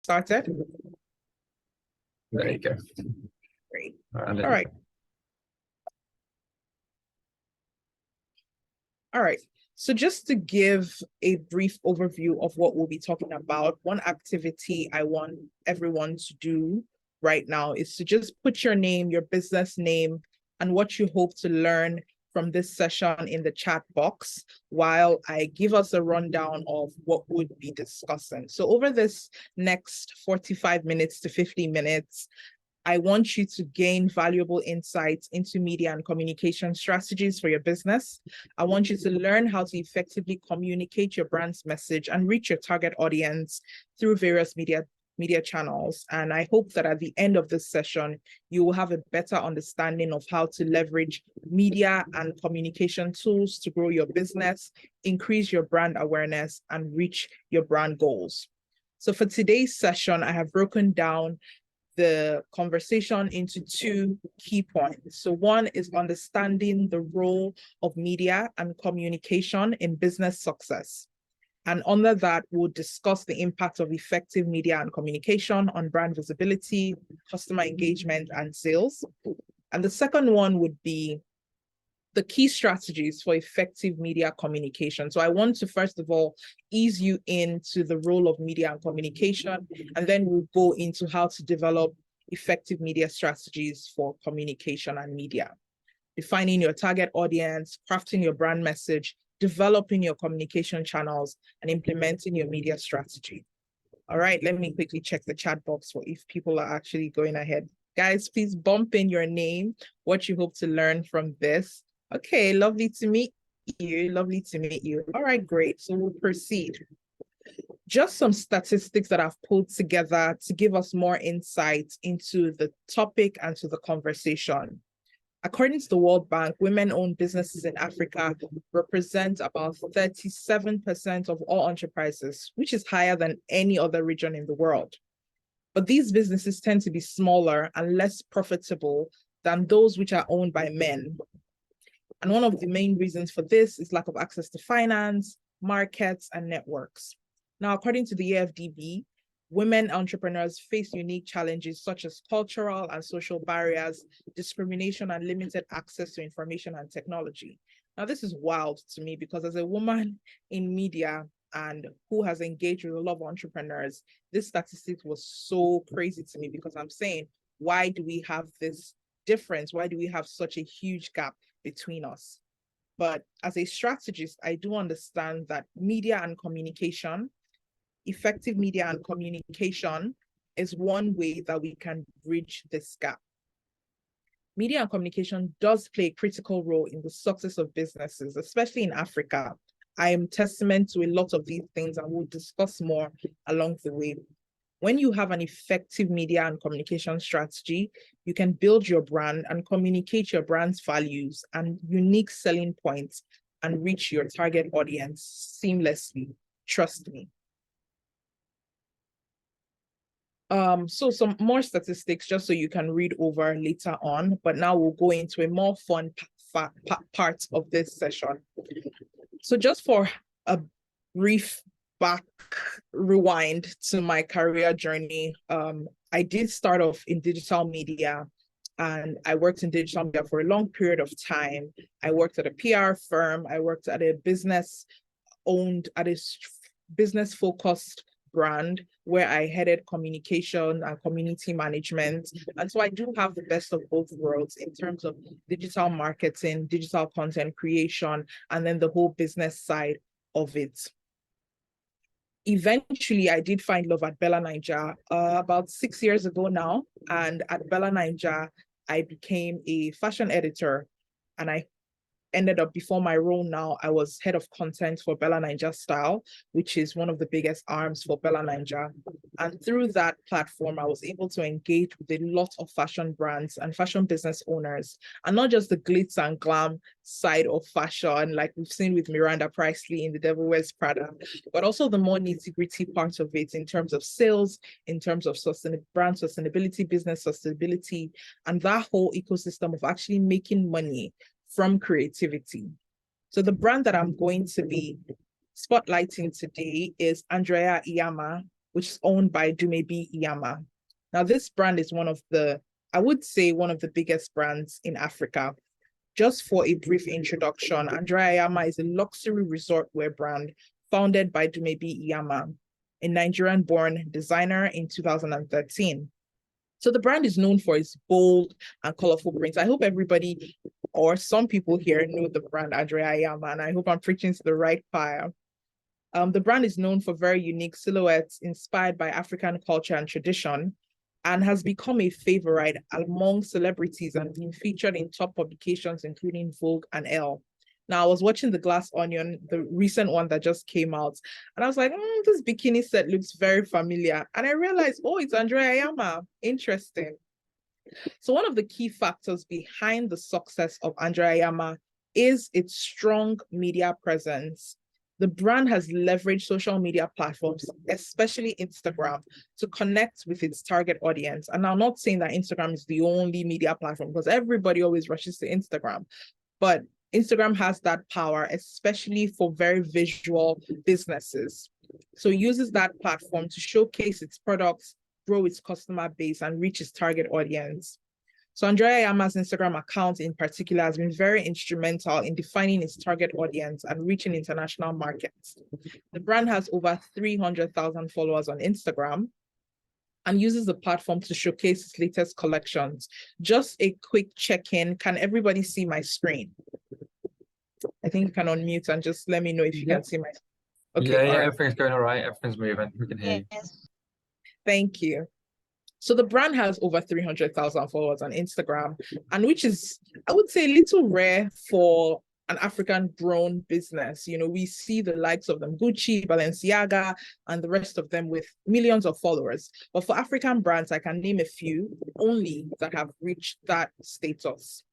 Started? There you go. Great. All right. All right. So just to give a brief overview of what we'll be talking about, one activity I want everyone to do right now is to just put your name, your business name, and what you hope to learn from this session in the chat box while I give us a rundown of what we'll be discussing. So over this next 45 minutes to 50 minutes, I want you to gain valuable insights into media and communication strategies for your business. I want you to learn how to effectively communicate your brand's message and reach your target audience through various media channels. And I hope that at the end of this session, you will have a better understanding of how to leverage media and communication tools to grow your business, increase your brand awareness, and reach your brand goals. So for today's session, I have broken down the conversation into two key points. So one is understanding the role of media and communication in business success. And under that, we'll discuss the impact of effective media and communication on brand visibility, customer engagement, and sales. And the second one would be the key strategies for effective media communication. So I want to, first of all, ease you into the role of media and communication, and then we'll go into how to develop effective media strategies for communication and media. Defining your target audience, crafting your brand message, developing your communication channels, and implementing your media strategy. All right, let me quickly check the chat box for if people are actually going ahead. Guys, please bump in your name, what you hope to learn from this. Okay, lovely to meet you. Lovely to meet you. All right, great. So we'll proceed. Just some statistics that I've pulled together to give us more insight into the topic and to the conversation. According to the World Bank, women-owned businesses in Africa represent about 37% of all enterprises, which is higher than any other region in the world. But these businesses tend to be smaller and less profitable than those which are owned by men. And one of the main reasons for this is lack of access to finance, markets, and networks. Now, according to the AFDB, women entrepreneurs face unique challenges such as cultural and social barriers, discrimination, and limited access to information and technology. Now, this is wild to me because as a woman in media and who has engaged with a lot of entrepreneurs, this statistic was so crazy to me because I'm saying, why do we have this difference? Why do we have such a huge gap between us? But as a strategist, I do understand that media and communication, effective media and communication is one way that we can bridge this gap. Media and communication does play a critical role in the success of businesses, especially in Africa. I am testament to a lot of these things and we'll discuss more along the way. When you have an effective media and communication strategy, you can build your brand and communicate your brand's values and unique selling points and reach your target audience seamlessly. Trust me. So some more statistics just so you can read over later on, but now we'll go into a more fun part of this session. So just for a brief back rewind to my career journey, I did start off in digital media and I worked in digital media for a long period of time. I worked at a PR firm. I worked at a business focused brand where I headed communication and community management. And so I do have the best of both worlds in terms of digital marketing, digital content creation, and then the whole business side of it. Eventually, I did find love at Bella Naija about 6 years ago now. And at Bella Naija, I became a fashion editor and I ended up, before my role now, I was head of content for Bella Naija Style, which is one of the biggest arms for Bella Naija. And through that platform, I was able to engage with a lot of fashion brands and fashion business owners, and not just the glitz and glam side of fashion, like we've seen with Miranda Priestley in The Devil Wears Prada, but also the more nitty-gritty parts of it in terms of sales, in terms of brand sustainability, business sustainability, and that whole ecosystem of actually making money from creativity. So the brand that I'm going to be spotlighting today is Andrea Iyamah, which is owned by Dumebi Iyamah. Now, this brand is I would say, one of the biggest brands in Africa. Just for a brief introduction, Andrea Iyamah is a luxury resort wear brand founded by Dumebi Iyamah, a Nigerian-born designer in 2013. So the brand is known for its bold and colorful prints. I hope everybody or some people here know the brand Andrea Iyamah, and I hope I'm preaching to the right choir. The brand is known for very unique silhouettes inspired by African culture and tradition, and has become a favorite among celebrities and been featured in top publications, including Vogue and Elle. Now, I was watching The Glass Onion, the recent one that just came out, and I was like, this bikini set looks very familiar. And I realized, it's Andrea Iyamah. Interesting. So one of the key factors behind the success of Andrea Iyamah is its strong media presence. The brand has leveraged social media platforms, especially Instagram, to connect with its target audience. And I'm not saying that Instagram is the only media platform, because everybody always rushes to Instagram. But Instagram has that power, especially for very visual businesses. So it uses that platform to showcase its products, grow its customer base, and reach its target audience. So Andrea Iyamah's Instagram account in particular has been very instrumental in defining its target audience and reaching international markets. The brand has over 300,000 followers on Instagram and uses the platform to showcase its latest collections. Just a quick check-in. Can everybody see my screen? I think you can unmute and just let me know if you can see my screen. Okay, yeah, everything's going all right. Everything's moving. We can hear you. Thank you. So the brand has over 300,000 followers on Instagram, and which is, I would say, a little rare for an African-grown business. We see the likes of them, Gucci, Balenciaga, and the rest of them with millions of followers. But for African brands, I can name a few only that have reached that status.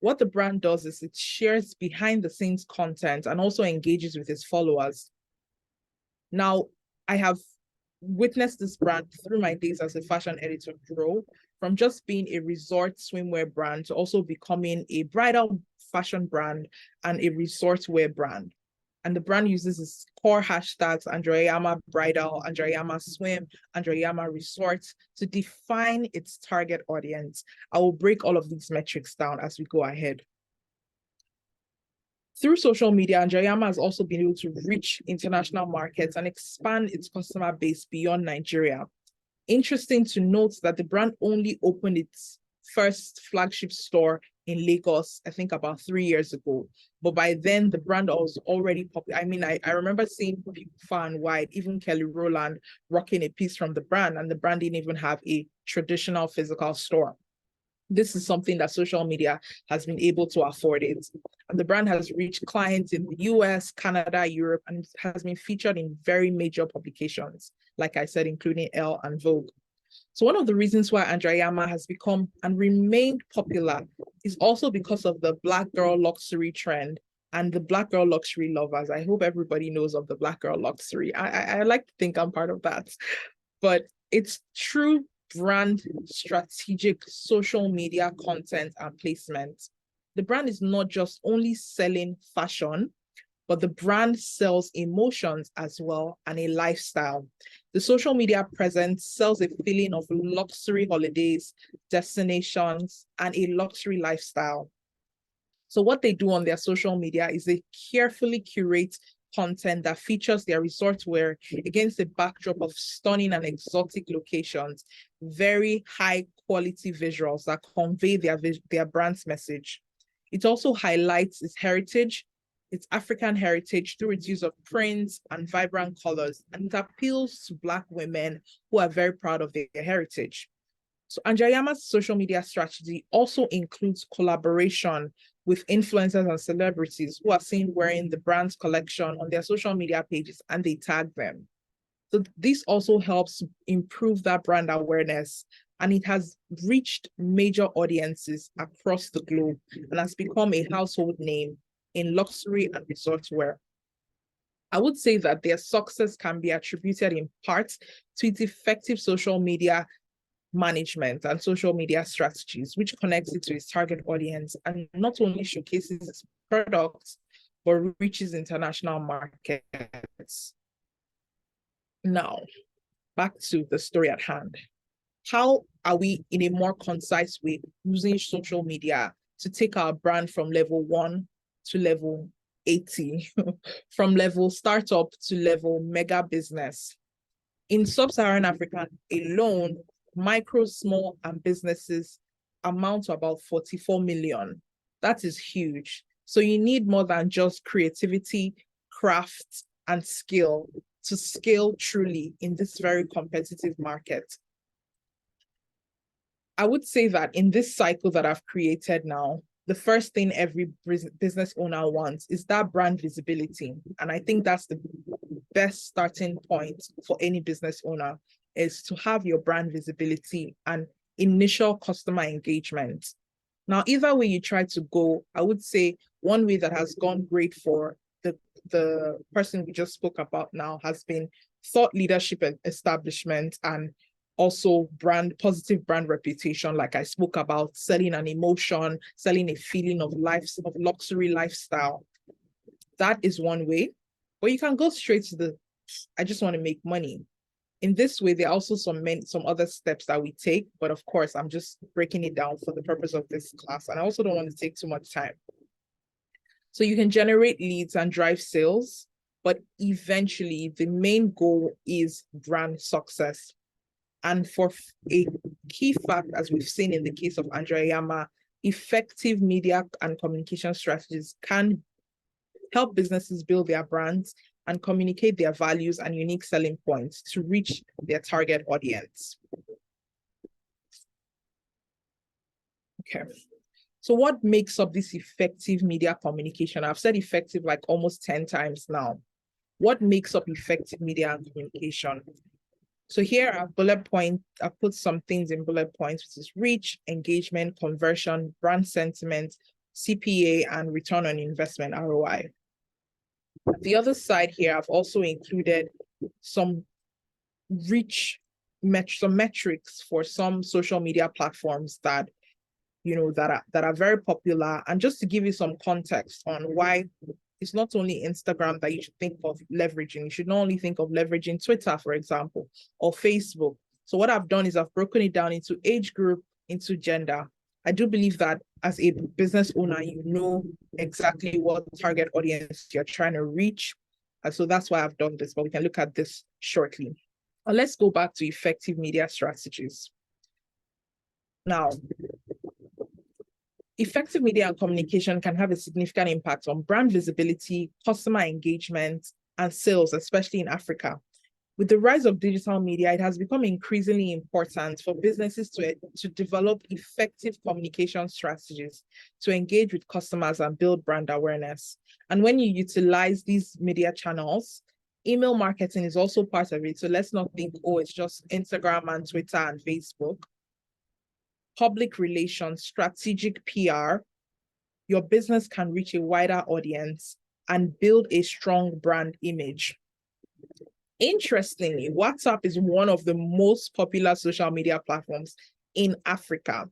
What the brand does is it shares behind-the-scenes content and also engages with its followers. Now, I have witnessed this brand through my days as a fashion editor grow, from just being a resort swimwear brand to also becoming a bridal fashion brand and a resort wear brand. And the brand uses its core hashtags, Andrea Iyamah Bridal, Andrea Iyamah Swim, Andrea Iyamah Resort, to define its target audience. I will break all of these metrics down as we go ahead. Through social media, Andrea Iyamah has also been able to reach international markets and expand its customer base beyond Nigeria. Interesting to note that the brand only opened its first flagship store in Lagos, I think about 3 years ago. But by then, the brand was already popular. I mean, I remember seeing people far and wide, even Kelly Rowland rocking a piece from the brand, and the brand didn't even have a traditional physical store. This is something that social media has been able to afford it. And the brand has reached clients in the US, Canada, Europe, and has been featured in very major publications, like I said, including Elle and Vogue. So one of the reasons why Andrea Iyamah has become and remained popular is also because of the Black girl luxury trend and the Black girl luxury lovers. I hope everybody knows of the Black girl luxury. I like to think I'm part of that. But it's true brand strategic social media content and placement. The brand is not just only selling fashion, but the brand sells emotions as well and a lifestyle. The social media presence sells a feeling of luxury holidays, destinations, and a luxury lifestyle. So what they do on their social media is they carefully curate content that features their resort wear against the backdrop of stunning and exotic locations, very high quality visuals that convey their brand's message. It also highlights its heritage, its African heritage, through its use of prints and vibrant colors, and it appeals to Black women who are very proud of their heritage. So Andrea Iyamah's social media strategy also includes collaboration with influencers and celebrities who are seen wearing the brand's collection on their social media pages, and they tag them. So this also helps improve that brand awareness, and it has reached major audiences across the globe and has become a household name in luxury and resort wear. I would say that their success can be attributed in part to its effective social media management and social media strategies, which connects it to its target audience and not only showcases its products, but reaches international markets. Now, back to the story at hand. How are we, in a more concise way, using social media to take our brand from level 1 to level 80, from level startup to level mega business? In sub-Saharan Africa alone, micro, small, and businesses amount to about 44 million. That is huge. So you need more than just creativity, craft, and skill to scale truly in this very competitive market. I would say that in this cycle that I've created now, the first thing every business owner wants is that brand visibility. And I think that's the best starting point for any business owner, is to have your brand visibility and initial customer engagement. Now, either way you try to go, I would say one way that has gone great for the person we just spoke about now has been thought leadership establishment, and also positive brand reputation, like I spoke about, selling an emotion, selling a feeling of luxury lifestyle. That is one way. But you can go straight to I just want to make money. In this way, there are also some other steps that we take, but of course, I'm just breaking it down for the purpose of this class, and I also don't want to take too much time. So you can generate leads and drive sales, but eventually the main goal is brand success. And for a key fact, as we've seen in the case of Andrea Iyamah, effective media and communication strategies can help businesses build their brands and communicate their values and unique selling points to reach their target audience. Okay. So what makes up this effective media communication? I've said effective like almost 10 times now. What makes up effective media and communication? So here I've put some things in bullet points, which is reach, engagement, conversion, brand sentiment, CPA, and return on investment, ROI. The other side here, I've also included some some metrics for some social media platforms that that are very popular. And just to give you some context on why it's not only Instagram that you should think of leveraging. You should not only think of leveraging Twitter, for example, or Facebook. So what I've done is I've broken it down into age group, into gender. I do believe that as a business owner, you know exactly what target audience you're trying to reach. And so that's why I've done this, but we can look at this shortly. And let's go back to effective media strategies. Now, effective media and communication can have a significant impact on brand visibility, customer engagement, and sales, especially in Africa. With the rise of digital media, it has become increasingly important for businesses to develop effective communication strategies to engage with customers and build brand awareness. And when you utilize these media channels, email marketing is also part of it. So let's not think, oh, it's just Instagram and Twitter and Facebook. Public relations, strategic PR, your business can reach a wider audience and build a strong brand image. Interestingly, WhatsApp is one of the most popular social media platforms in Africa.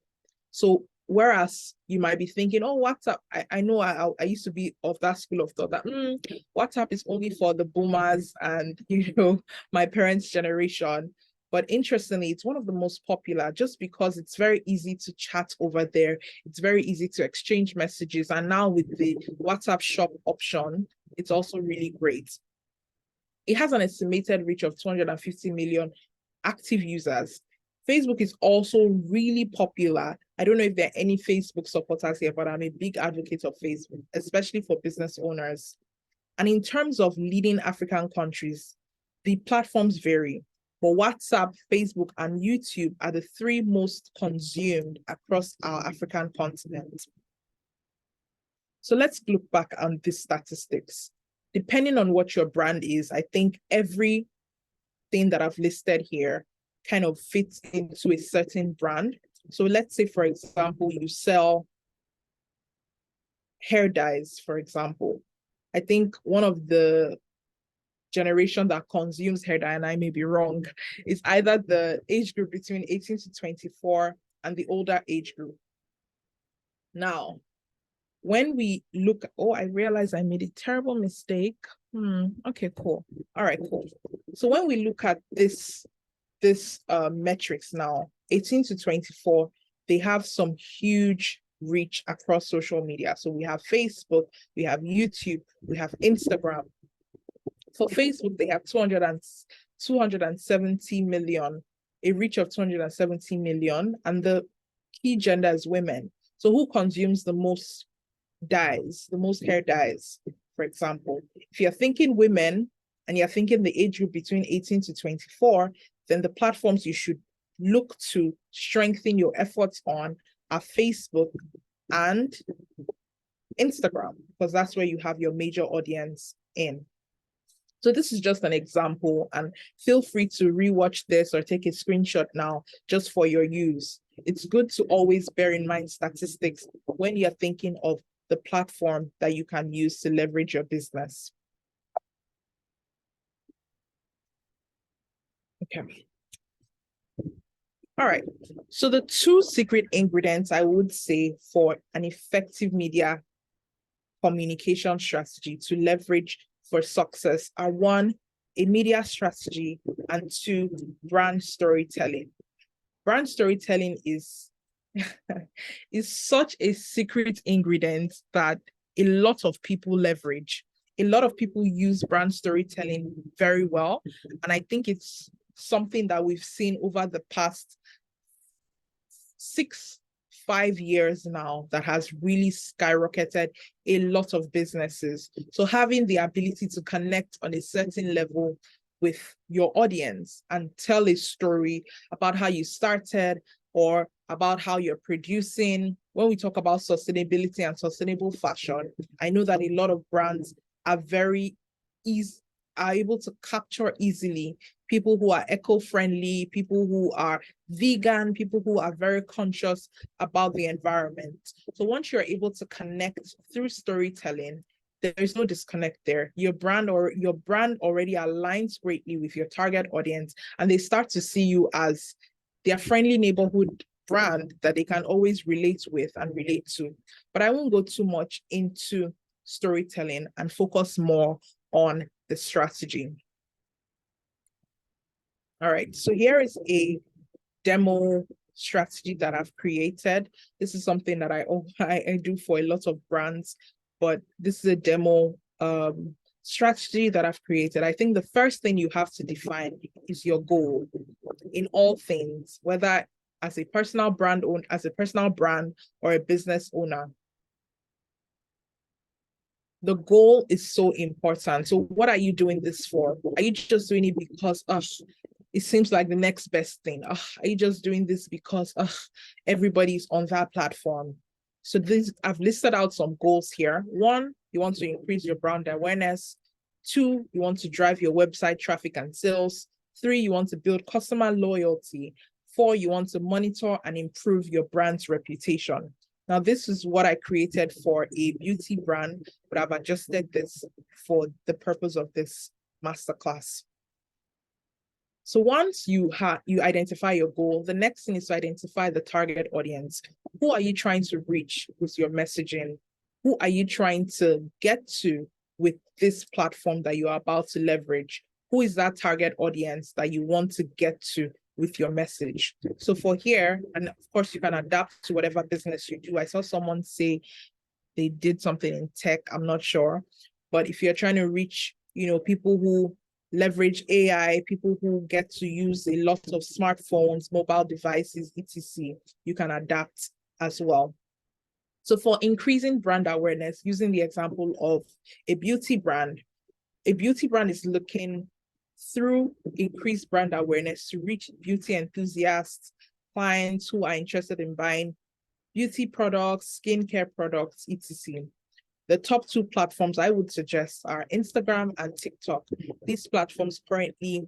So whereas you might be thinking, oh, WhatsApp, I know I used to be of that school of thought that WhatsApp is only for the boomers and, my parents' generation. But interestingly, it's one of the most popular just because it's very easy to chat over there. It's very easy to exchange messages. And now with the WhatsApp shop option, it's also really great. It has an estimated reach of 250 million active users. Facebook is also really popular. I don't know if there are any Facebook supporters here, but I'm a big advocate of Facebook, especially for business owners. And in terms of leading African countries, the platforms vary. But WhatsApp, Facebook, and YouTube are the 3 most consumed across our African continent. So let's look back on these statistics. Depending on what your brand is, I think everything that I've listed here kind of fits into a certain brand. So let's say, for example, you sell hair dyes, for example. I think one of the generation that consumes hair dye, and I may be wrong, is either the age group between 18 to 24 and the older age group. Now, when we look, I realized I made a terrible mistake. Okay, cool. All right, cool. So when we look at this this metrics now, 18 to 24, they have some huge reach across social media. So we have Facebook, we have YouTube, we have Instagram. For Facebook, they have 270 million, a reach of 270 million, and the key gender is women. So who consumes the most dyes, the most hair dyes, for example? If you're thinking women and you're thinking the age group between 18 to 24, then the platforms you should look to strengthen your efforts on are Facebook and Instagram, because that's where you have your major audience in. So this is just an example, and feel free to rewatch this or take a screenshot now just for your use. It's good to always bear in mind statistics when you're thinking of the platform that you can use to leverage your business. Okay. All right. So the two secret ingredients I would say for an effective media communication strategy to leverage for success are: one, a media strategy, and two, brand storytelling. Brand storytelling is such a secret ingredient that a lot of people leverage. A lot of people use brand storytelling very well. And I think it's something that we've seen over the past 5 years now that has really skyrocketed a lot of businesses. So having the ability to connect on a certain level with your audience and tell a story about how you started or about how you're producing. When we talk about sustainability and sustainable fashion, I know that a lot of brands are able to capture easily people who are eco-friendly, people who are vegan, people who are very conscious about the environment. So once you're able to connect through storytelling, there's no disconnect there. Your brand already aligns greatly with your target audience, and they start to see you as their friendly neighborhood brand that they can always relate with and relate to. But I won't go too much into storytelling and focus more on the strategy. All right, so here is a demo strategy that I've created. This is something that I do for a lot of brands, but this is a demo strategy that I've created. I think the first thing you have to define is your goal in all things, whether as a personal brand or a business owner. The goal is so important. So what are you doing this for? Are you just doing it because it seems like the next best thing? Are you just doing this because everybody's on that platform? So I've listed out some goals here. 1, you want to increase your brand awareness. 2, you want to drive your website traffic and sales. 3, you want to build customer loyalty. 4, you want to monitor and improve your brand's reputation. Now, this is what I created for a beauty brand, but I've adjusted this for the purpose of this masterclass. So once you identify your goal, the next thing is to identify the target audience. Who are you trying to reach with your messaging? Who are you trying to get to with this platform that you are about to leverage? Who is that target audience that you want to get to with your message? So for here, and of course you can adapt to whatever business you do. I saw someone say they did something in tech, I'm not sure. But if you're trying to reach, people who leverage AI, people who get to use a lot of smartphones, mobile devices, etc., you can adapt as well. So for increasing brand awareness, using the example of a beauty brand is looking through increased brand awareness to reach beauty enthusiasts, clients who are interested in buying beauty products, skincare products, etc. The top 2 platforms I would suggest are Instagram and TikTok. These platforms currently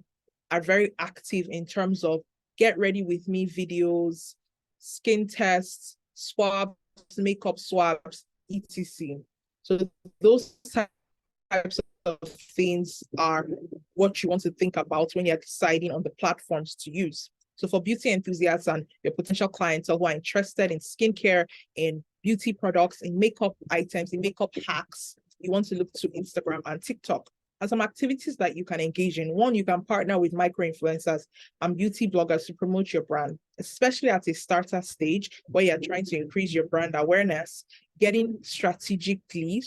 are very active in terms of get ready with me videos, skin tests, swabs, makeup swabs, etc. So those types of things are what you want to think about when you're deciding on the platforms to use. So for beauty enthusiasts and your potential clientele who are interested in skincare, in beauty products, in makeup items, in makeup hacks, you want to look to Instagram and TikTok. and some activities that you can engage in. One, you can partner with micro-influencers and beauty bloggers to promote your brand, especially at a starter stage where you're trying to increase your brand awareness. Getting strategically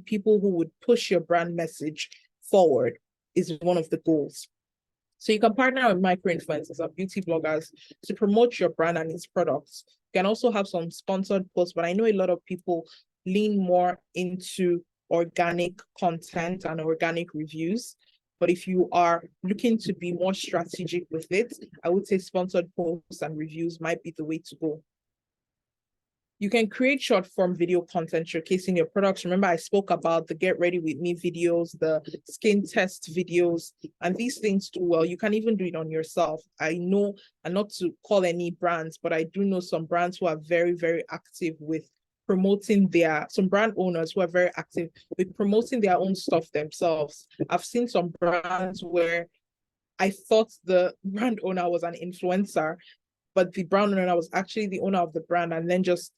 people who would push your brand message forward is one of the goals. So you can partner with micro-influencers and beauty bloggers to promote your brand and its products. You can also have some sponsored posts, but I know a lot of people lean more into organic content and organic reviews. But if you are looking to be more strategic with it, I would say sponsored posts and reviews might be the way to go. You can create short form video content showcasing your products. Remember, I spoke about the Get Ready With Me videos, the skin test videos, and these things do well. You can even do it on yourself. I know, and not to call any brands, but I do know some brands who are very, very active with promoting some brand owners who are very active with promoting their own stuff themselves. I've seen some brands where I thought the brand owner was an influencer, but the brand owner was actually the owner of the brand, and then just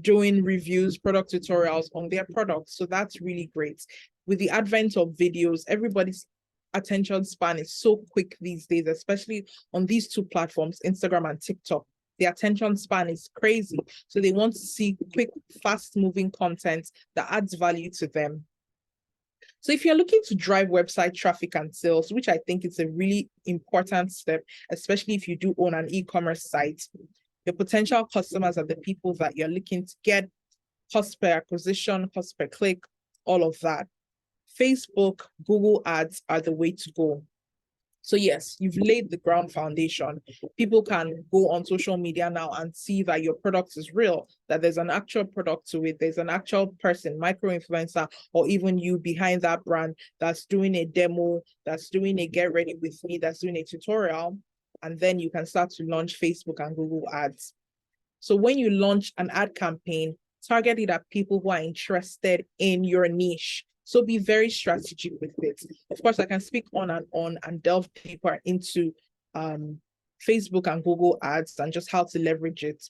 doing reviews, product tutorials on their products. So that's really great. With the advent of videos, everybody's attention span is so quick these days, especially on these two platforms, Instagram and TikTok. The attention span is crazy. So they want to see quick, fast-moving content that adds value to them. So if you're looking to drive website traffic and sales, which I think is a really important step, especially if you do own an e-commerce site, your potential customers are the people that you're looking to get, cost per acquisition, cost per click, all of that. Facebook, Google ads are the way to go. So yes, you've laid the ground foundation. People can go on social media now and see that your product is real, that there's an actual product to it. There's an actual person, micro-influencer, or even you behind that brand that's doing a demo, that's doing a Get Ready With Me, that's doing a tutorial. And then you can start to launch Facebook and Google ads. So when you launch an ad campaign, target it at people who are interested in your niche. So be very strategic with it. Of course, I can speak on and delve deeper into Facebook and Google ads and just how to leverage it.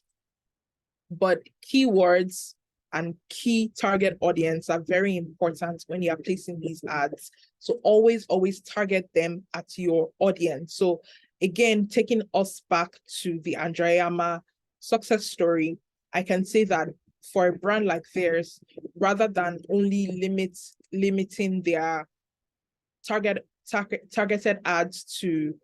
But keywords and key target audience are very important when you are placing these ads. So always target them at your audience. So again, taking us back to the Andrea Iyamah success story, I can say that for a brand like theirs, rather than only limiting their targeted ads to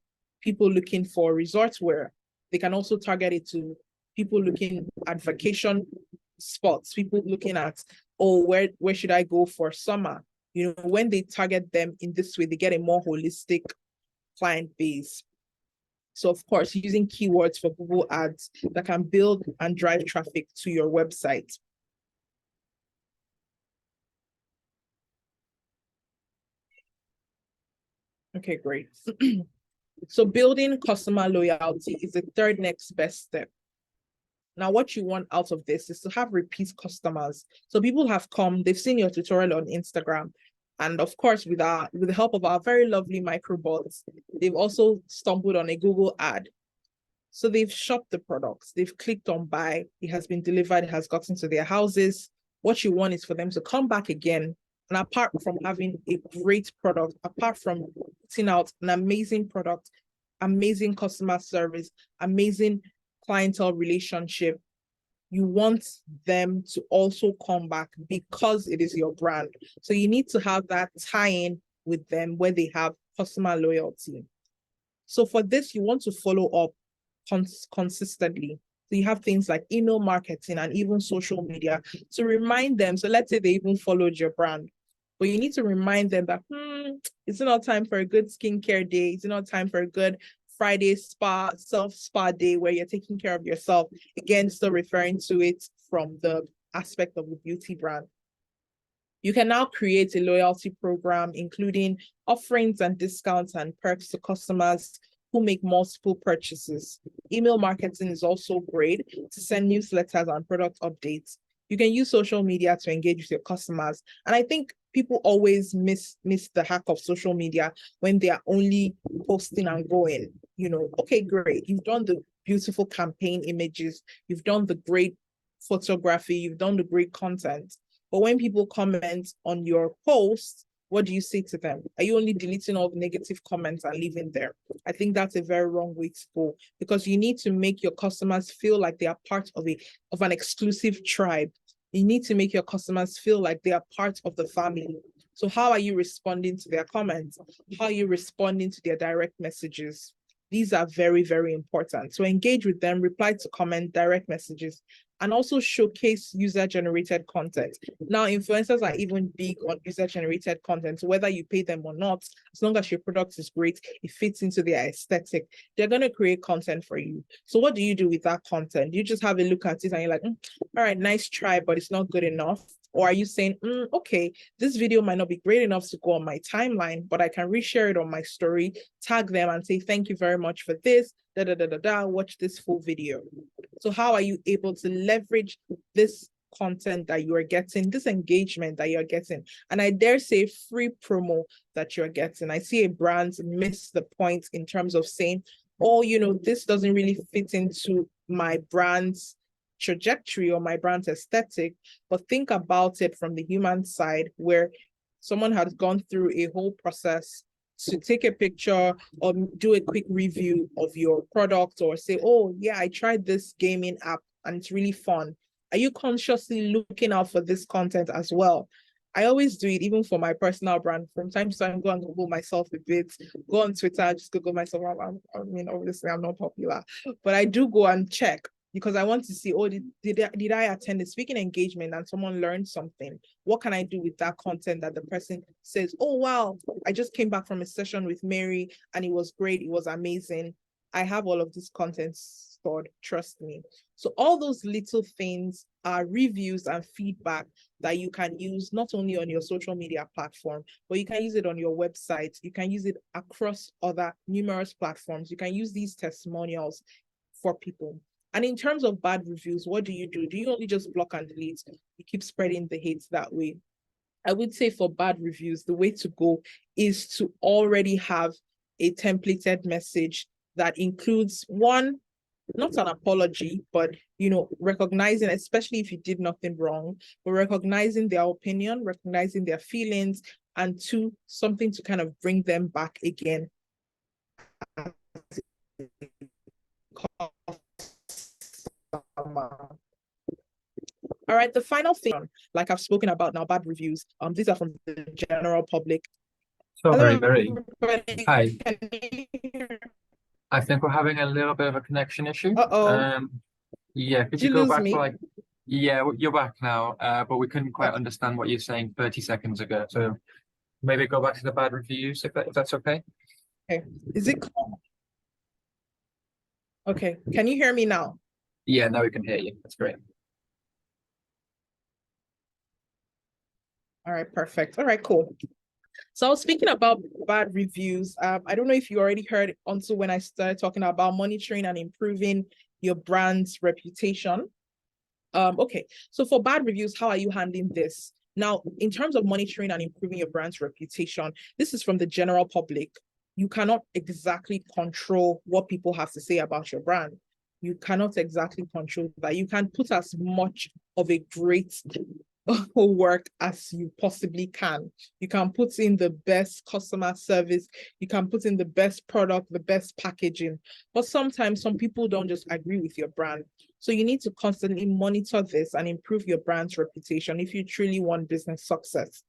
people looking for resort wear, they can also target it to people looking at vacation spots, people looking at, oh, where should I go for summer? You know, when they target them in this way, they get a more holistic client base. So of course, using keywords for Google ads that can build and drive traffic to your website. Okay, great. So building customer loyalty is the third next best step. Now, what you want out of this is to have repeat customers. So people have come, they've seen your tutorial on Instagram. And of course, with the help of our very lovely microbots, they've also stumbled on a Google ad. So they've shopped the products, they've clicked on buy, it has been delivered, it has gotten to their houses. What you want is for them to come back again. And apart from having a great product, apart from putting out an amazing product, amazing customer service, amazing clientele relationship, you want them to also come back because it is your brand. So you need to have that tie-in with them where they have customer loyalty. So for this, you want to follow up consistently. So you have things like email marketing and even social media to remind them. So let's say they even followed your brand, but you need to remind them that it's not time for a good skincare day. It's not time for a good Friday self-spa day where you're taking care of yourself. Again, still referring to it from the aspect of the beauty brand. You can now create a loyalty program, including offerings and discounts and perks to customers who make multiple purchases. Email marketing is also great to send newsletters and product updates. You can use social media to engage with your customers. And I think people always miss the hack of social media when they are only posting and going, you know, okay, great. You've done the beautiful campaign images. You've done the great photography. You've done the great content. But when people comment on your post, what do you say to them? Are you only deleting all the negative comments and leaving there? I think that's a very wrong way to go, because you need to make your customers feel like they are part of an exclusive tribe. You need to make your customers feel like they are part of the family. So how are you responding to their comments? How are you responding to their direct messages? These are very, very important. So engage with them, reply to comment, direct messages, and also showcase user-generated content. Now, influencers are even big on user-generated content. So whether you pay them or not, as long as your product is great, it fits into their aesthetic, they're going to create content for you. So what do you do with that content? You just have a look at it and you're like, all right, nice try, but it's not good enough. Or are you saying, okay, this video might not be great enough to go on my timeline, but I can reshare it on my story, tag them and say, thank you very much for this, watch this full video. So how are you able to leverage this content that you are getting, this engagement that you're getting, and I dare say free promo that you're getting? I see a brand miss the point in terms of saying, oh, this doesn't really fit into my brand's trajectory or my brand's aesthetic, but think about it from the human side, where someone has gone through a whole process to take a picture or do a quick review of your product, or say, oh yeah, I tried this gaming app and it's really fun. Are you consciously looking out for this content as well? I always do it, even for my personal brand. From time to time, go and Google myself a bit, go on Twitter, just Google myself. I mean, obviously I'm not popular, but I do go and check, because I want to see, oh, did I attend a speaking engagement and someone learned something? What can I do with that content that the person says, oh, wow, I just came back from a session with Mary and it was great, it was amazing. I have all of this content stored, trust me. So all those little things are reviews and feedback that you can use not only on your social media platform, but you can use it on your website. You can use it across other numerous platforms. You can use these testimonials for people. And in terms of bad reviews, what do? Do you only just block and delete? You keep spreading the hate that way? I would say for bad reviews, the way to go is to already have a templated message that includes, one, not an apology, but recognizing, especially if you did nothing wrong, but recognizing their opinion, recognizing their feelings, and two, something to kind of bring them back again. All right, the final thing, like I've spoken about now, bad reviews. These are from the general public. So Hello, very. Hi. can you hear? I think we're having a little bit of a connection issue. Uh-oh. Yeah, could Did you you go lose back me? for yeah, you're back now, but we couldn't quite understand what you're saying 30 seconds ago. So maybe go back to the bad reviews if that's okay. Okay. Is it okay? Can you hear me now? Yeah, now we can hear you. That's great. All right, perfect. All right, cool. So I was speaking about bad reviews. I don't know if you already heard until when I started talking about monitoring and improving your brand's reputation. Okay, so for bad reviews, how are you handling this? Now, in terms of monitoring and improving your brand's reputation, this is from the general public. You cannot exactly control what people have to say about your brand. You cannot exactly control that. You can put as much of a great work as you possibly can. You can put in the best customer service. You can put in the best product, the best packaging. But sometimes some people don't just agree with your brand. So you need to constantly monitor this and improve your brand's reputation if you truly want business success.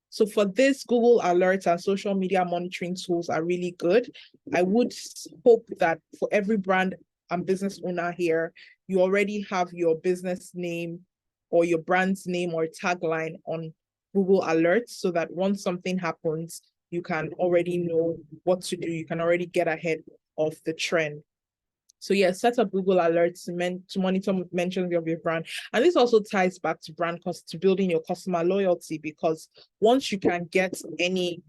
So for this, Google Alerts and social media monitoring tools are really good. I would hope that for every brand and business owner here, you already have your business name or your brand's name or tagline on Google Alerts, so that once something happens, you can already know what to do. You can already get ahead of the trend. So yeah, set up Google Alerts to monitor mentions of your brand. And this also ties back to to building your customer loyalty, because once you can get any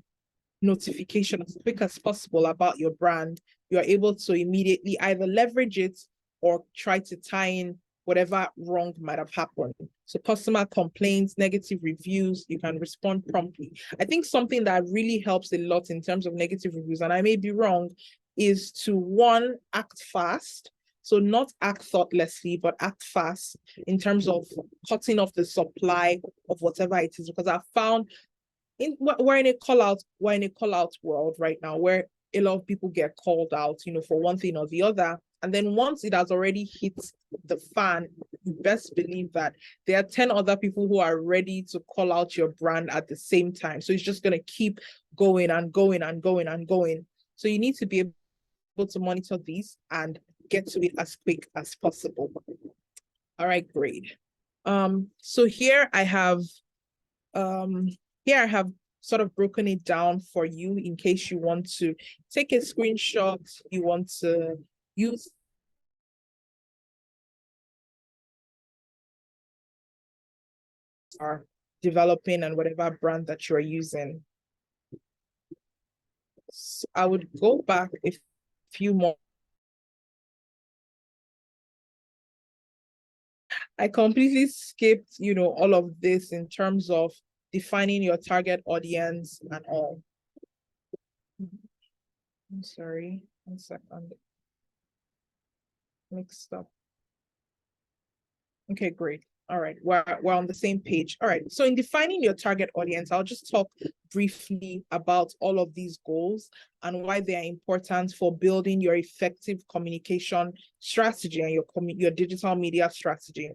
notification as quick as possible about your brand, you are able to immediately either leverage it or try to tie in whatever wrong might have happened. So customer complaints, negative reviews, you can respond promptly. I think something that really helps a lot in terms of negative reviews, and I may be wrong, is to, one, act fast. So not act thoughtlessly, but act fast in terms of cutting off the supply of whatever it is. Because I found we're in a call out world right now where a lot of people get called out, for one thing or the other. And then once it has already hit the fan, you best believe that there are 10 other people who are ready to call out your brand at the same time. So it's just going to keep going and going and going and going. So you need to be able to monitor these and get to it as quick as possible. All right, great. So here I have sort of broken it down for you in case you want to take a screenshot, you want to use are developing and whatever brand that you're using. So I would go back a few more. I completely skipped, all of this in terms of defining your target audience and all. I'm sorry, 1 second. Mixed up. Okay, great. All right, we're on the same page. All right, so in defining your target audience, I'll just talk briefly about all of these goals and why they are important for building your effective communication strategy and your digital media strategy.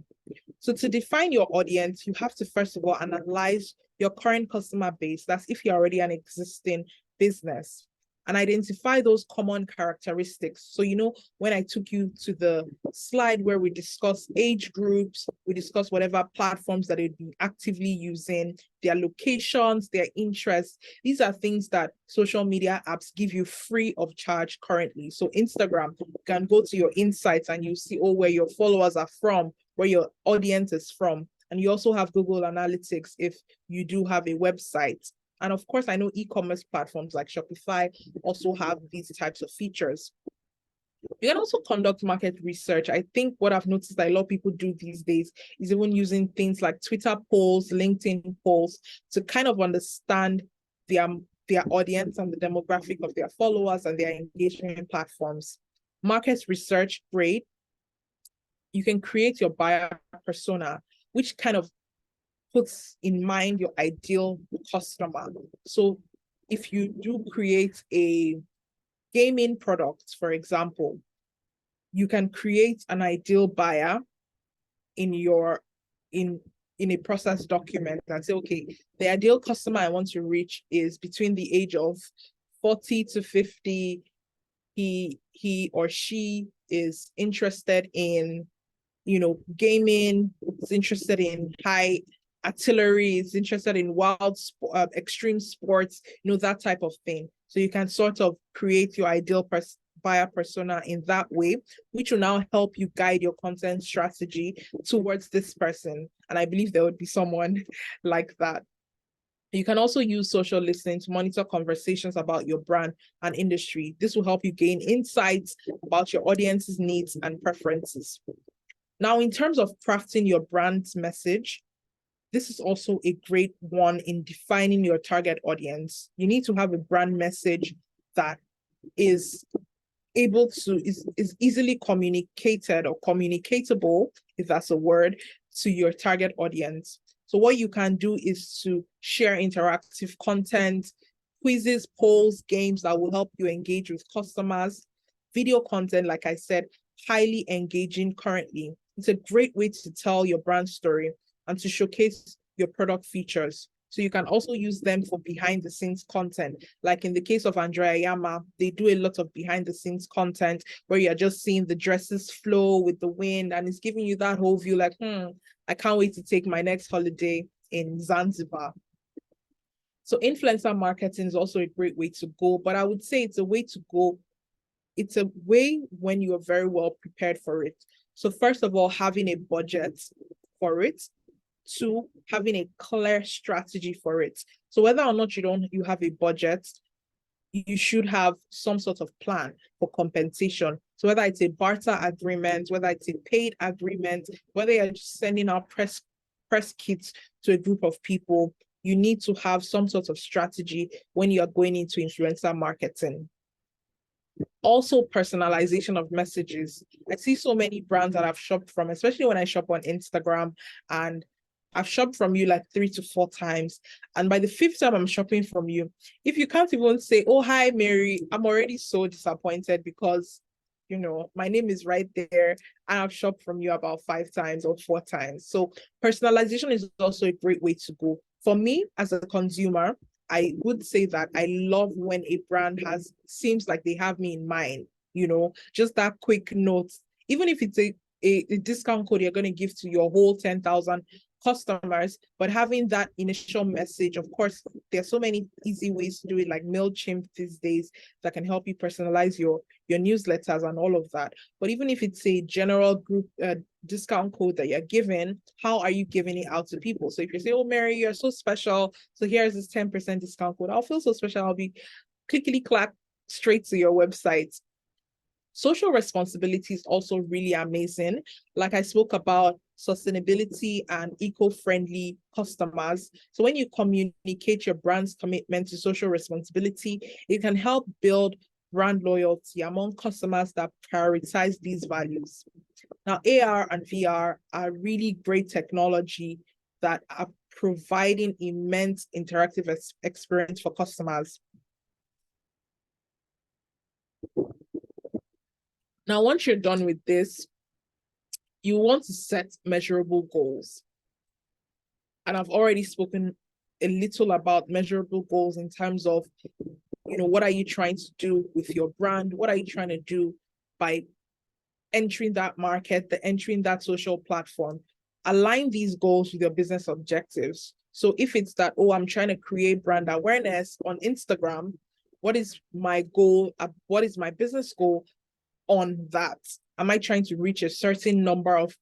So to define your audience, you have to first of all analyze your current customer base. That's if you're already an existing business, and identify those common characteristics. So, when I took you to the slide where we discuss age groups, we discuss whatever platforms that they'd be actively using, their locations, their interests. These are things that social media apps give you free of charge currently. So Instagram, you can go to your insights and you see, where your followers are from, where your audience is from. And you also have Google Analytics if you do have a website. And of course, I know e-commerce platforms like Shopify also have these types of features. You can also conduct market research. I think what I've noticed that a lot of people do these days is even using things like Twitter polls, LinkedIn polls to kind of understand their audience and the demographic of their followers and their engagement platforms. Market research, great. You can create your buyer persona, which kind of puts in mind your ideal customer. So if you do create a gaming product, for example, you can create an ideal buyer in a process document and say, okay, the ideal customer I want to reach is between the age of 40 to 50. He or she is interested in, gaming, is interested in high artillery, is interested in wild extreme sports, that type of thing. So you can sort of create your ideal buyer persona in that way, which will now help you guide your content strategy towards this person. And I believe there would be someone like that. You can also use social listening to monitor conversations about your brand and industry. This will help you gain insights about your audience's needs and preferences. Now, in terms of crafting your brand's message, this is also a great one in defining your target audience. You need to have a brand message that is able to, is easily communicated or communicatable, if that's a word, to your target audience. So what you can do is to share interactive content, quizzes, polls, games that will help you engage with customers. Video content, like I said, highly engaging currently. It's a great way to tell your brand story and to showcase your product features. So you can also use them for behind the scenes content. Like in the case of Andrea Iyamah, they do a lot of behind the scenes content where you're just seeing the dresses flow with the wind and it's giving you that whole view like, I can't wait to take my next holiday in Zanzibar. So influencer marketing is also a great way to go, but I would say it's a way to go. It's a way when you are very well prepared for it. So first of all, having a budget for it. 2, having a clear strategy for it. So whether or not you have a budget, you should have some sort of plan for compensation. So whether it's a barter agreement, whether it's a paid agreement, whether you're just sending out press kits to a group of people, you need to have some sort of strategy when you are going into influencer marketing. Also, personalization of messages. I see so many brands that I've shopped from, especially when I shop on Instagram, and I've shopped from you like 3 to 4 times. And by the 5th time I'm shopping from you, if you can't even say, oh, hi, Mary, I'm already so disappointed because, my name is right there. And I've shopped from you about 5 times or 4 times. So personalization is also a great way to go. For me, as a consumer, I would say that I love when a brand seems like they have me in mind, just that quick note, even if it's a discount code you're going to give to your whole 10,000 customers, but having that initial message. Of course, there's so many easy ways to do it, like MailChimp these days, that can help you personalize your newsletters and all of that. But even if it's a general group discount code that you're given, how are you giving it out to people? So if you say, oh, Mary, you're so special, so here's this 10% discount code, I'll feel so special, I'll be clickety clack straight to your website. Social responsibility is also really amazing. Like I spoke about sustainability and eco-friendly customers. So when you communicate your brand's commitment to social responsibility, it can help build brand loyalty among customers that prioritize these values. Now, AR and VR are really great technology that are providing immense interactive experience for customers. Now, once you're done with this, you want to set measurable goals. And I've already spoken a little about measurable goals in terms of, what are you trying to do with your brand? What are you trying to do by entering that market, entering that social platform? Align these goals with your business objectives. So if it's that, oh, I'm trying to create brand awareness on Instagram, what is my goal? What is my business goal on that? Am I trying to reach a certain number of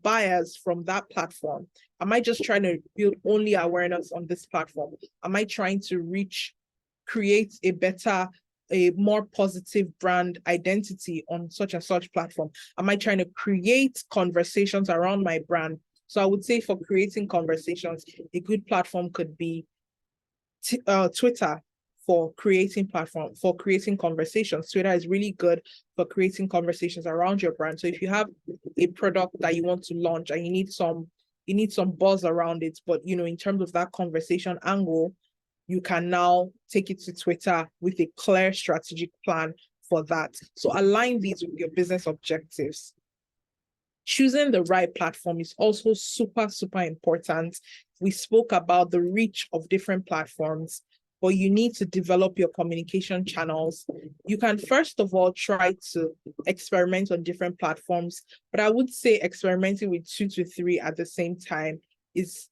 buyers from that platform? Am I just trying to build only awareness on this platform? Am I trying to create a more positive brand identity on such and such platform? Am I trying to create conversations around my brand? So I would say for creating conversations, a good platform could be Twitter, for creating conversations. Twitter is really good for creating conversations around your brand. So if you have a product that you want to launch and you need some buzz around it, but in terms of that conversation angle, you can now take it to Twitter with a clear strategic plan for that. So align these with your business objectives. Choosing the right platform is also super, super important. We spoke about the reach of different platforms, but you need to develop your communication channels. You can first of all try to experiment on different platforms, but I would say experimenting with 2 to 3 at the same time is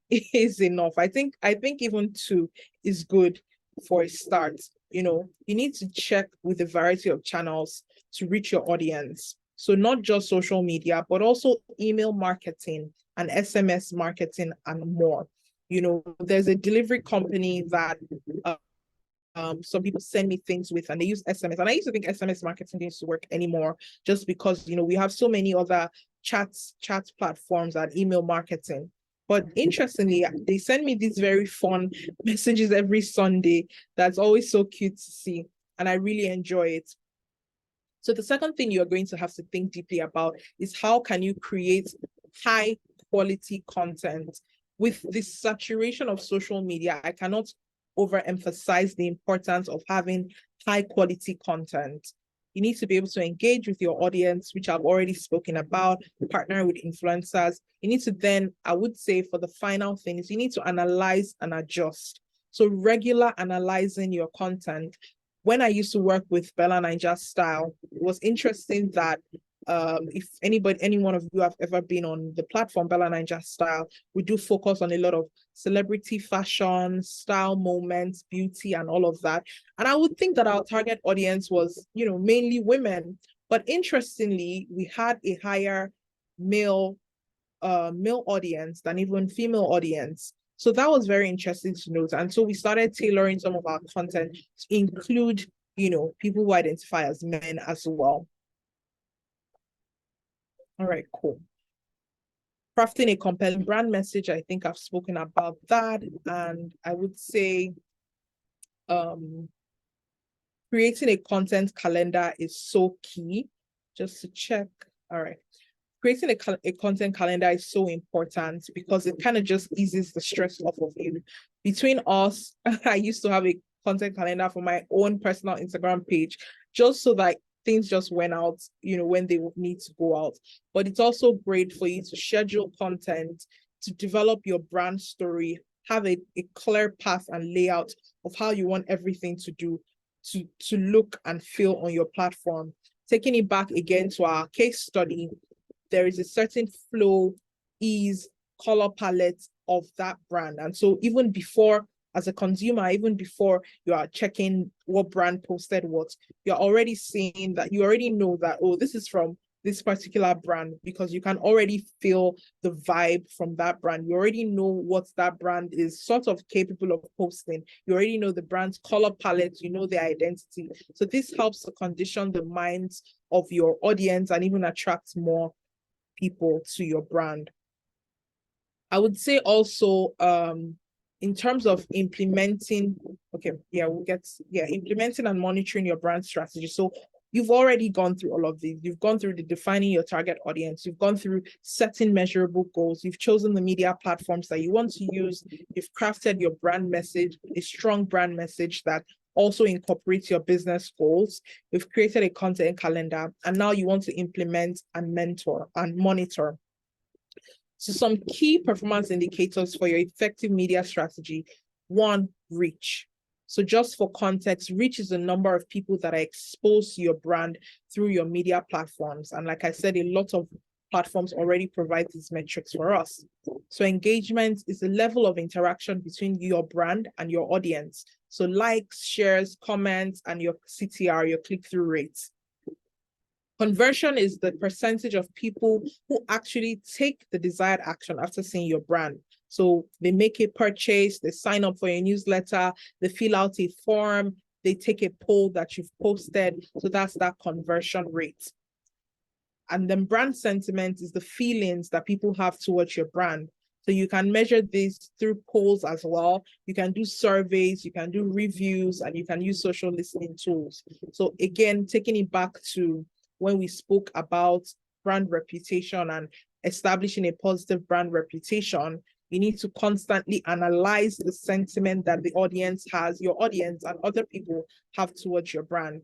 enough. I think even 2 is good for a start. You need to check with a variety of channels to reach your audience. So not just social media, but also email marketing and SMS marketing and more. There's a delivery company that some people send me things with, and they use SMS. And I used to think SMS marketing didn't work anymore, just because we have so many other chat platforms and email marketing. But interestingly, they send me these very fun messages every Sunday. That's always so cute to see, and I really enjoy it. So the second thing you're going to have to think deeply about is how can you create high quality content? With this saturation of social media, I cannot overemphasize the importance of having high quality content. You need to be able to engage with your audience, which I've already spoken about, partner with influencers. You need to then, I would say for the final thing is you need to analyze and adjust. So regular analyzing your content. When I used to work with Bella Ninja Style, it was interesting that if any one of you have ever been on the platform Bella Ninja Style, we do focus on a lot of celebrity fashion, style moments, beauty, and all of that. And I would think that our target audience was, mainly women. But interestingly, we had a higher male audience than even female audience. So that was very interesting to note. And so we started tailoring some of our content to include, people who identify as men as well. All right, cool. Crafting a compelling brand message. I think I've spoken about that. And I would say creating a content calendar is so key. Just to check. All right. Creating a content calendar is so important because it kind of just eases the stress off of you. Between us, I used to have a content calendar for my own personal Instagram page, just so that things just went out, when they would need to go out. But it's also great for you to schedule content, to develop your brand story, have a clear path and layout of how you want everything to look and feel on your platform. Taking it back again to our case study, there is a certain flow, ease, color palette of that brand. And so even before, as a consumer, even before you are checking what brand posted what, you're already seeing that, you already know that, oh, this is from this particular brand, because you can already feel the vibe from that brand. You already know what that brand is sort of capable of posting. You already know the brand's color palette, you know their identity. So this helps to condition the minds of your audience and even attract more people to your brand. I would say also, in terms of implementing, implementing and monitoring your brand strategy. So you've already gone through all of these. You've gone through the defining your target audience. You've gone through setting measurable goals. You've chosen the media platforms that you want to use. You've crafted your brand message, a strong brand message that also incorporates your business goals. You've created a content calendar, and now you want to implement and mentor and monitor. So some key performance indicators for your effective media strategy. One, reach. So just for context, reach is the number of people that are exposed to your brand through your media platforms. And like I said, a lot of platforms already provide these metrics for us. So engagement is the level of interaction between your brand and your audience. So likes, shares, comments, and your CTR, your click-through rates. Conversion is the percentage of people who actually take the desired action after seeing your brand. So they make a purchase, they sign up for your newsletter, they fill out a form, they take a poll that you've posted. So that's that conversion rate. And then brand sentiment is the feelings that people have towards your brand. So you can measure this through polls as well. You can do surveys, you can do reviews, and you can use social listening tools. So again, taking it back to when we spoke about brand reputation and establishing a positive brand reputation, you need to constantly analyze the sentiment that the audience has, your audience and other people have towards your brand.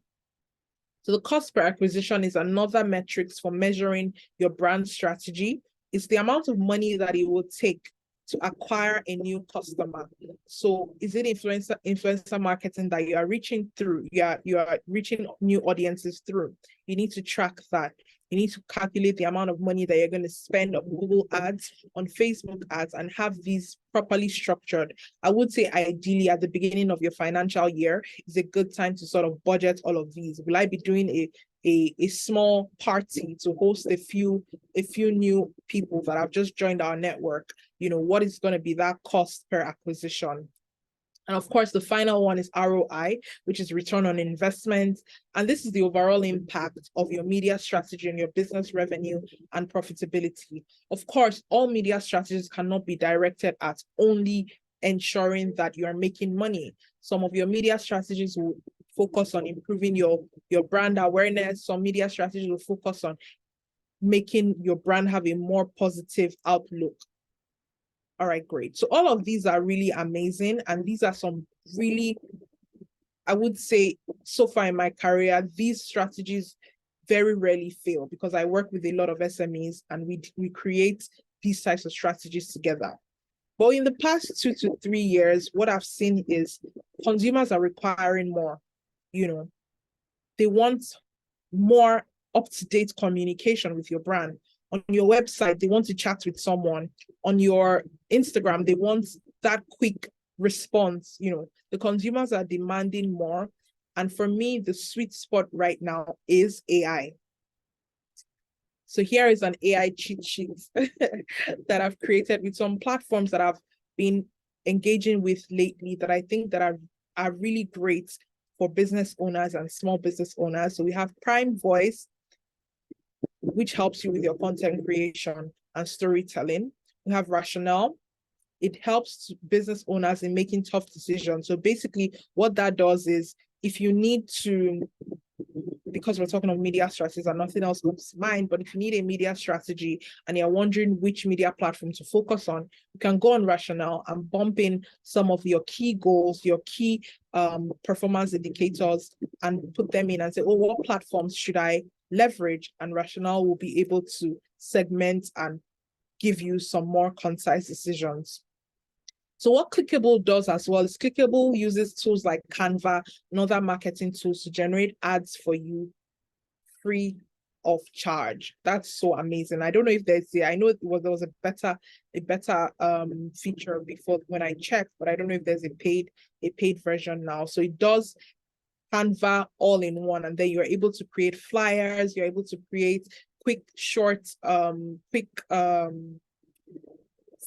So the cost per acquisition is another metric for measuring your brand strategy. It's the amount of money that it will take to acquire a new customer. So is it influencer marketing that you are reaching through? You are reaching new audiences through. You need to track that. You need to calculate the amount of money that you're going to spend on Google ads, on Facebook ads, and have these properly structured. I would say ideally at the beginning of your financial year is a good time to sort of budget all of these. Will I be doing a small party to host a few new people that have just joined our network? What is going to be that cost per acquisition? And of course, the final one is ROI, which is return on investment. And this is the overall impact of your media strategy on your business revenue and profitability. Of course, all media strategies cannot be directed at only ensuring that you are making money. Some of your media strategies will focus on improving your brand awareness. Some media strategies will focus on making your brand have a more positive outlook. All right, great. So all of these are really amazing. And these are some really, I would say, so far in my career, these strategies very rarely fail because I work with a lot of SMEs and we create these types of strategies together. But in the past 2 to 3 years, what I've seen is consumers are requiring more. They want more up-to-date communication with your brand. On your website, they want to chat with someone. On your Instagram, they want that quick response. The consumers are demanding more. And for me, the sweet spot right now is AI. So here is an AI cheat sheet that I've created with some platforms that I've been engaging with lately that I think that are really great for business owners and small business owners. So we have Prime Voice, which helps you with your content creation and storytelling. We have Rationale. It helps business owners in making tough decisions. So basically what that does is if you need to, because we're talking of media strategies and nothing else comes to mind, but if you need a media strategy and you're wondering which media platform to focus on, you can go on Rationale and bump in some of your key goals, your key performance indicators, and put them in and say, oh, what platforms should I leverage? And Rationale will be able to segment and give you some more concise decisions. So what Clickable does as well is Clickable uses tools like Canva and other marketing tools to generate ads for you free of charge. That's so amazing. I don't know if I know there was a better feature before when I checked, but I don't know if there's a paid version now. So it does Canva all in one, and then you're able to create flyers, you're able to create quick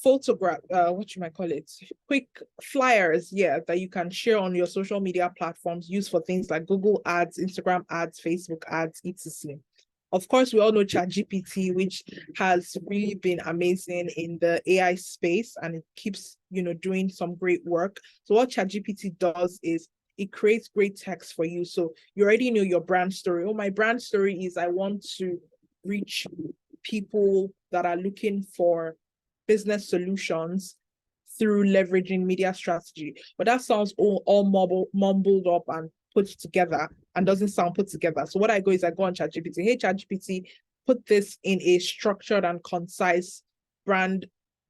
photograph, what you might call it, quick flyers, yeah, that you can share on your social media platforms, used for things like Google ads, Instagram ads, Facebook ads, etc. Of course, we all know ChatGPT, which has really been amazing in the AI space, and it keeps, doing some great work. So what ChatGPT does is it creates great text for you. So you already know your brand story. Oh, my brand story is I want to reach people that are looking for business solutions through leveraging media strategy. But that sounds all mumbled up and put together and doesn't sound put together. So what I go on ChatGPT, hey, ChatGPT, put this in a structured and concise brand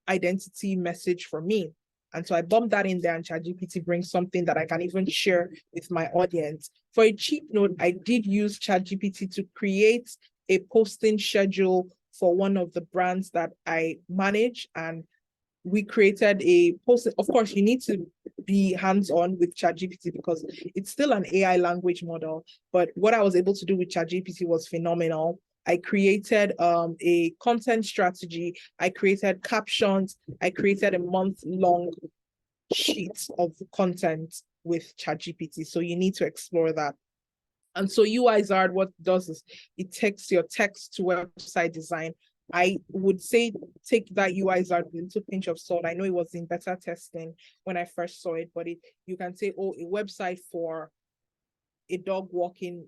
identity message for me. And so I bump that in there, and ChatGPT brings something that I can even share with my audience. For a cheap note, I did use ChatGPT to create a posting schedule for one of the brands that I manage, and we created a post. Of course, you need to be hands-on with ChatGPT because it's still an AI language model. But what I was able to do with ChatGPT was phenomenal. I created a content strategy. I created captions. I created a month-long sheet of content with ChatGPT. So you need to explore that. And so UiZard, what it does is it takes your text to website design. I would say take that UiZard with a little pinch of salt. I know it was in beta testing when I first saw it, but you can say, oh, a website for a dog walking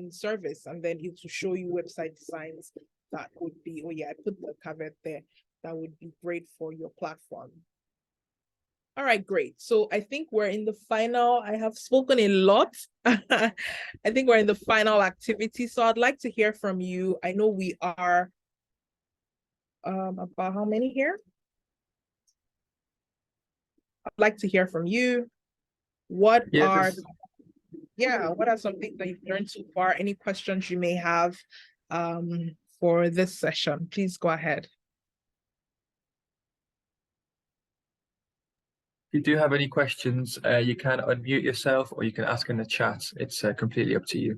service, and then it will show you website designs that would be, oh yeah, I put the caveat there, that would be great for your platform. All right, great. So I think we're in the final. I have spoken a lot. I think we're in the final activity. So I'd like to hear from you. I know we are about how many here? I'd like to hear from you. What are some things that you've learned so far? Any questions you may have for this session? Please go ahead. If you do have any questions, you can unmute yourself or you can ask in the chat. It's completely up to you.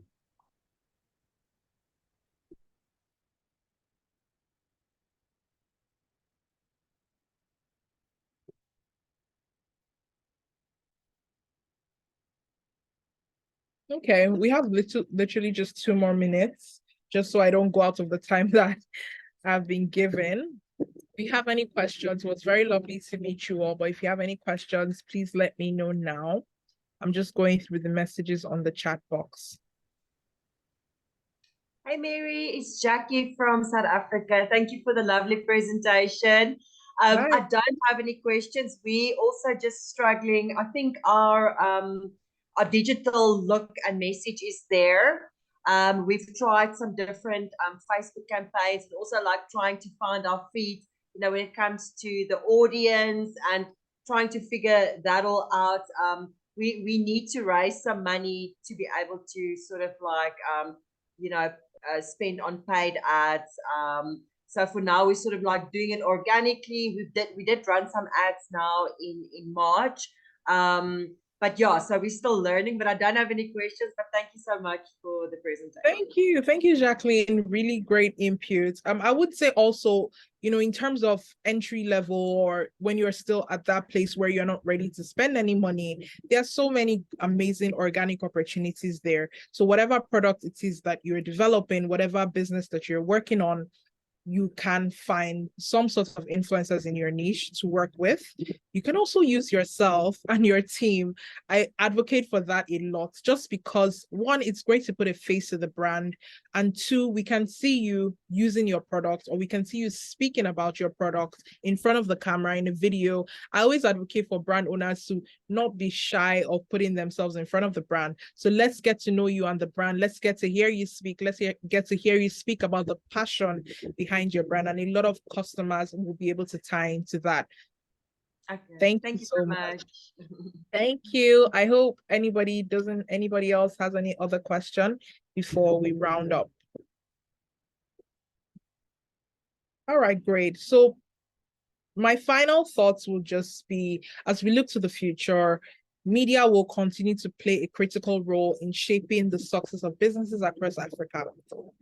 Okay, we have literally just 2 more minutes, just so I don't go out of the time that I've been given. If you have any questions, it was very lovely to meet you all, but if you have any questions, please let me know now. I'm just going through the messages on the chat box. Hey Mary, it's Jackie from South Africa. Thank you for the lovely presentation. I don't have any questions. We also just struggling. I think our digital look and message is there. We've tried some different Facebook campaigns, and also like trying to find our feet, when it comes to the audience and trying to figure that all out. We need to raise some money to be able to sort of like, spend on paid ads. So for now, we're sort of like doing it organically. We did run some ads now in March. But yeah, so we're still learning, but I don't have any questions, but thank you so much for the presentation. Thank you, Jacqueline. Really great input. I would say also, in terms of entry level, or when you're still at that place where you're not ready to spend any money, there are so many amazing organic opportunities there. So whatever product it is that you're developing, whatever business that you're working on, you can find some sort of influencers in your niche to work with. You can also use yourself and your team. I advocate for that a lot, just because one, it's great to put a face to the brand, and two, we can see you using your product, or we can see you speaking about your product in front of the camera in a video. I always advocate for brand owners to not be shy of putting themselves in front of the brand. So let's get to know you and the brand. Let's get to hear you speak. Get to hear you speak about the passion behind your brand, and a lot of customers will be able to tie into that. Okay. Thank you so much. Thank you. I hope anybody else has any other question before we round up. All right, great. So my final thoughts will just be, as we look to the future, media will continue to play a critical role in shaping the success of businesses across Africa.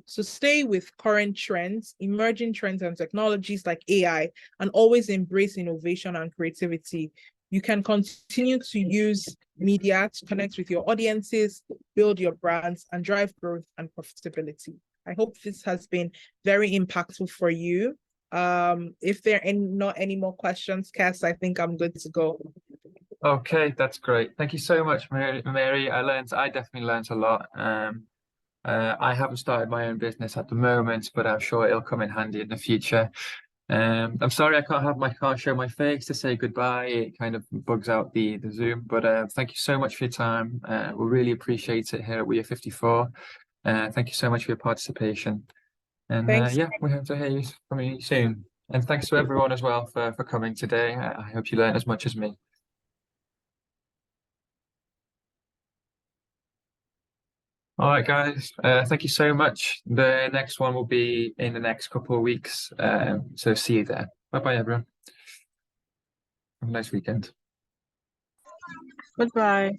So stay with current trends, emerging trends and technologies like AI, and always embrace innovation and creativity. You can continue to use media to connect with your audiences, build your brands, and drive growth and profitability. I hope this has been very impactful for you. If there are not any more questions, Cass, I think I'm good to go. Okay, that's great. Thank you so much, Mary. I definitely learned a lot. I haven't started my own business at the moment, but I'm sure it'll come in handy in the future. I'm sorry I can't show my face to say goodbye. It kind of bugs out the Zoom, but thank you so much for your time. We really appreciate it here at WIA54. Thank you so much for your participation. And yeah, we hope to hear from you soon. And thanks to everyone as well for coming today. I hope you learned as much as me. All right, guys. Thank you so much. The next one will be in the next couple of weeks. So see you there. Bye-bye, everyone. Have a nice weekend. Goodbye.